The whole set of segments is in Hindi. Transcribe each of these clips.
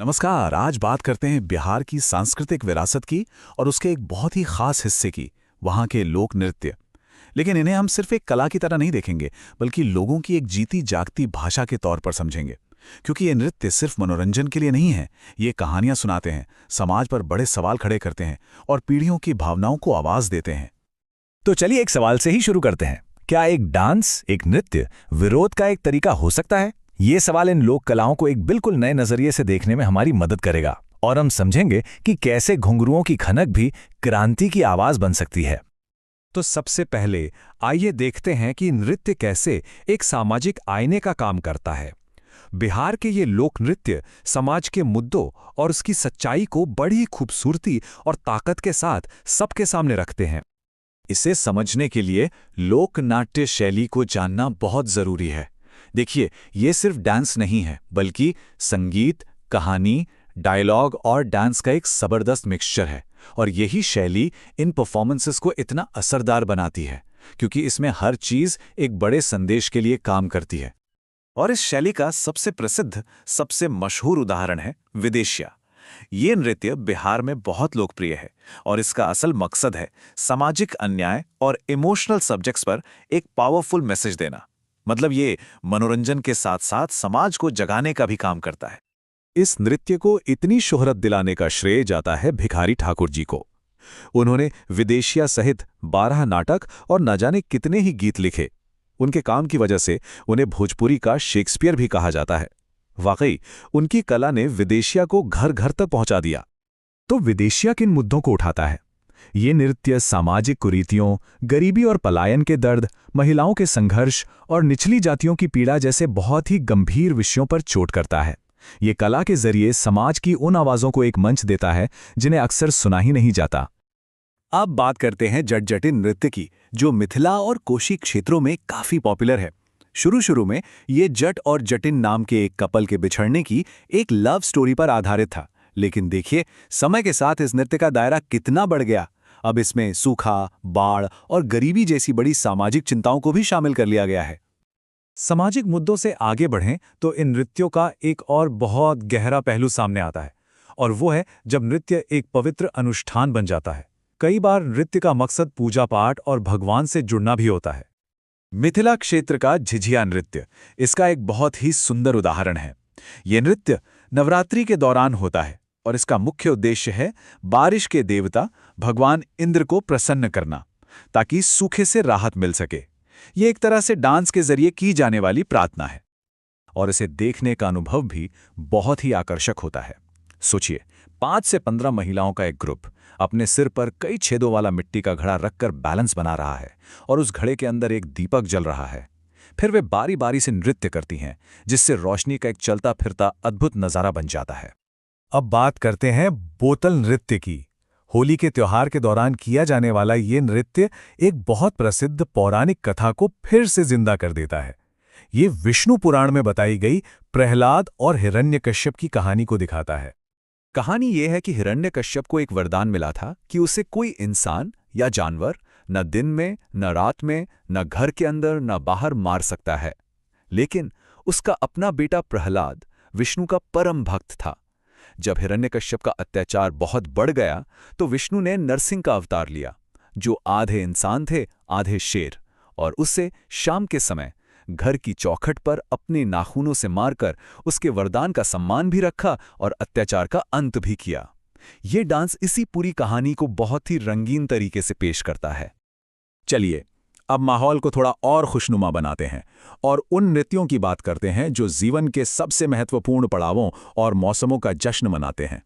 नमस्कार। आज बात करते हैं बिहार की सांस्कृतिक विरासत की और उसके एक बहुत ही खास हिस्से की, वहाँ के लोक नृत्य। लेकिन इन्हें हम सिर्फ एक कला की तरह नहीं देखेंगे, बल्कि लोगों की एक जीती जागती भाषा के तौर पर समझेंगे। क्योंकि ये नृत्य सिर्फ मनोरंजन के लिए नहीं है, ये कहानियां सुनाते हैं, समाज पर बड़े सवाल खड़े करते हैं और पीढ़ियों की भावनाओं को आवाज देते हैं। तो चलिए एक सवाल से ही शुरू करते हैं। क्या एक डांस, एक नृत्य विरोध का एक तरीका हो सकता है? ये सवाल इन लोक कलाओं को एक बिल्कुल नए नजरिए से देखने में हमारी मदद करेगा और हम समझेंगे कि कैसे घुंघरुओं की खनक भी क्रांति की आवाज बन सकती है। तो सबसे पहले आइए देखते हैं कि नृत्य कैसे एक सामाजिक आईने का काम करता है। बिहार के ये लोक नृत्य समाज के मुद्दों और उसकी सच्चाई को बड़ी खूबसूरती और ताकत के साथ सबके सामने रखते हैं। इसे समझने के लिए लोक नाट्य शैली को जानना बहुत जरूरी है। देखिए, ये सिर्फ डांस नहीं है, बल्कि संगीत, कहानी, डायलॉग और डांस का एक जबरदस्त मिक्सचर है। और यही शैली इन परफॉर्मेंसेस को इतना असरदार बनाती है, क्योंकि इसमें हर चीज एक बड़े संदेश के लिए काम करती है। और इस शैली का सबसे प्रसिद्ध, सबसे मशहूर उदाहरण है विदेशिया। ये नृत्य बिहार में बहुत लोकप्रिय है और इसका असल मकसद है सामाजिक अन्याय और इमोशनल सब्जेक्ट्स पर एक पावरफुल मैसेज देना। मतलब ये मनोरंजन के साथ साथ समाज को जगाने का भी काम करता है। इस नृत्य को इतनी शोहरत दिलाने का श्रेय जाता है भिखारी ठाकुर जी को। उन्होंने विदेशिया सहित 12 नाटक और न जाने कितने ही गीत लिखे। उनके काम की वजह से उन्हें भोजपुरी का शेक्सपियर भी कहा जाता है। वाकई उनकी कला ने विदेशिया को घर घर तक पहुंचा दिया। तो विदेशिया किन मुद्दों को उठाता है? ये नृत्य सामाजिक कुरीतियों, गरीबी और पलायन के दर्द, महिलाओं के संघर्ष और निचली जातियों की पीड़ा जैसे बहुत ही गंभीर विषयों पर चोट करता है। ये कला के जरिए समाज की उन आवाज़ों को एक मंच देता है जिन्हें अक्सर सुना ही नहीं जाता। अब बात करते हैं जट जटिन नृत्य की, जो मिथिला और कोशी क्षेत्रों में काफी पॉपुलर है। शुरू में ये जट और जटिन नाम के एक कपल के बिछड़ने की एक लव स्टोरी पर आधारित था। लेकिन देखिए, समय के साथ इस नृत्य का दायरा कितना बढ़ गया। अब इसमें सूखा, बाढ़ और गरीबी जैसी बड़ी सामाजिक चिंताओं को भी शामिल कर लिया गया है। सामाजिक मुद्दों से आगे बढ़ें तो इन नृत्यों का एक और बहुत गहरा पहलू सामने आता है, और वो है जब नृत्य एक पवित्र अनुष्ठान बन जाता है। कई बार नृत्य का मकसद पूजा पाठ और भगवान से जुड़ना भी होता है। मिथिला क्षेत्र का झिझिया नृत्य इसका एक बहुत ही सुंदर उदाहरण है। ये नृत्य नवरात्रि के दौरान होता है और इसका मुख्य उद्देश्य है बारिश के देवता भगवान इंद्र को प्रसन्न करना, ताकि सूखे से राहत मिल सके। ये एक तरह से डांस के जरिए की जाने वाली प्रार्थना है और इसे देखने का अनुभव भी बहुत ही आकर्षक होता है। सोचिए, 5 से 15 महिलाओं का एक ग्रुप अपने सिर पर कई छेदों वाला मिट्टी का घड़ा रखकर बैलेंस बना रहा है और उस घड़े के अंदर एक दीपक जल रहा है। फिर वे बारी बारी से नृत्य करती हैं, जिससे रोशनी का एक चलता फिरता अद्भुत नजारा बन जाता है। अब बात करते हैं बोतल नृत्य की। होली के त्योहार के दौरान किया जाने वाला ये नृत्य एक बहुत प्रसिद्ध पौराणिक कथा को फिर से जिंदा कर देता है। ये विष्णु पुराण में बताई गई प्रहलाद और हिरण्यकश्यप की कहानी को दिखाता है। कहानी यह है कि हिरण्यकश्यप को एक वरदान मिला था कि उसे कोई इंसान या जानवर न दिन में, न रात में, न घर के अंदर, न बाहर मार सकता है। लेकिन उसका अपना बेटा प्रहलाद विष्णु का परम भक्त था। जब हिरण्यकश्यप का अत्याचार बहुत बढ़ गया तो विष्णु ने नरसिंह का अवतार लिया, जो आधे इंसान थे आधे शेर, और उससे शाम के समय घर की चौखट पर अपने नाखूनों से मारकर उसके वरदान का सम्मान भी रखा और अत्याचार का अंत भी किया। ये डांस इसी पूरी कहानी को बहुत ही रंगीन तरीके से पेश करता है। चलिए, अब माहौल को थोड़ा और खुशनुमा बनाते हैं और उन नृत्यों की बात करते हैं जो जीवन के सबसे महत्वपूर्ण पड़ावों और मौसमों का जश्न मनाते हैं।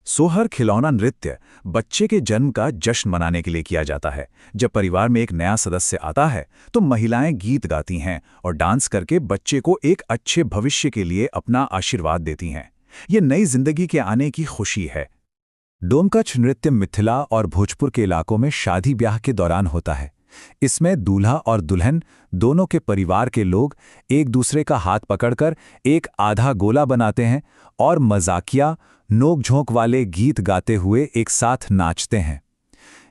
सोहर खिलौना नृत्य बच्चे के जन्म का जश्न मनाने के लिए किया जाता है। जब परिवार में एक नया सदस्य आता है तो महिलाएं गीत गाती हैं और डांस करके बच्चे को एक अच्छे भविष्य के लिए अपना आशीर्वाद देती हैं। ये नई जिंदगी के आने की खुशी है। डोमकछ नृत्य मिथिला और भोजपुर के इलाकों में शादी ब्याह के दौरान होता है। इसमें दूल्हा और दुल्हन दोनों के परिवार के लोग एक दूसरे का हाथ पकड़कर एक आधा गोला बनाते हैं और मजाकिया नोक-झोंक वाले गीत गाते हुए एक साथ नाचते हैं।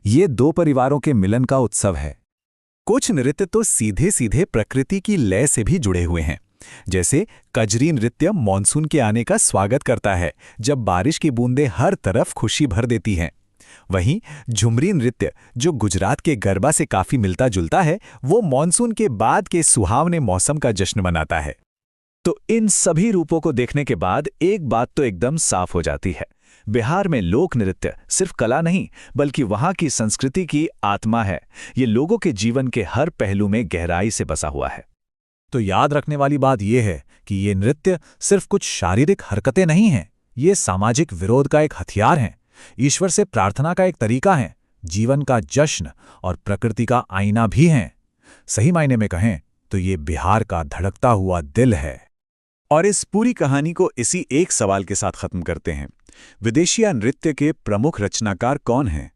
ये दो परिवारों के मिलन का उत्सव है। कुछ नृत्य तो सीधे सीधे प्रकृति की लय से भी जुड़े हुए हैं। जैसे कजरी नृत्य मॉनसून के आने का स्वागत करता है, जब बारिश की बूंदें हर तरफ खुशी भर देती हैं। वहीं झुमरी नृत्य, जो गुजरात के गरबा से काफी मिलता जुलता है, वो मॉनसून के बाद के सुहावने मौसम का जश्न मनाता है। तो इन सभी रूपों को देखने के बाद एक बात तो एकदम साफ हो जाती है, बिहार में लोक नृत्य सिर्फ कला नहीं, बल्कि वहां की संस्कृति की आत्मा है। ये लोगों के जीवन के हर पहलू में गहराई से बसा हुआ है। तो याद रखने वाली बात यह है कि ये नृत्य सिर्फ कुछ शारीरिक हरकतें नहीं हैं, ये सामाजिक विरोध का एक हथियार हैं, ईश्वर से प्रार्थना का एक तरीका है, जीवन का जश्न और प्रकृति का आईना भी हैं। सही मायने में कहें तो ये बिहार का धड़कता हुआ दिल है। और इस पूरी कहानी को इसी एक सवाल के साथ खत्म करते हैं, विदेशिया नृत्य के प्रमुख रचनाकार कौन हैं?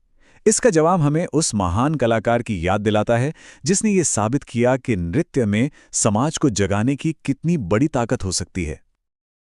इसका जवाब हमें उस महान कलाकार की याद दिलाता है जिसने ये साबित किया कि नृत्य में समाज को जगाने की कितनी बड़ी ताकत हो सकती है।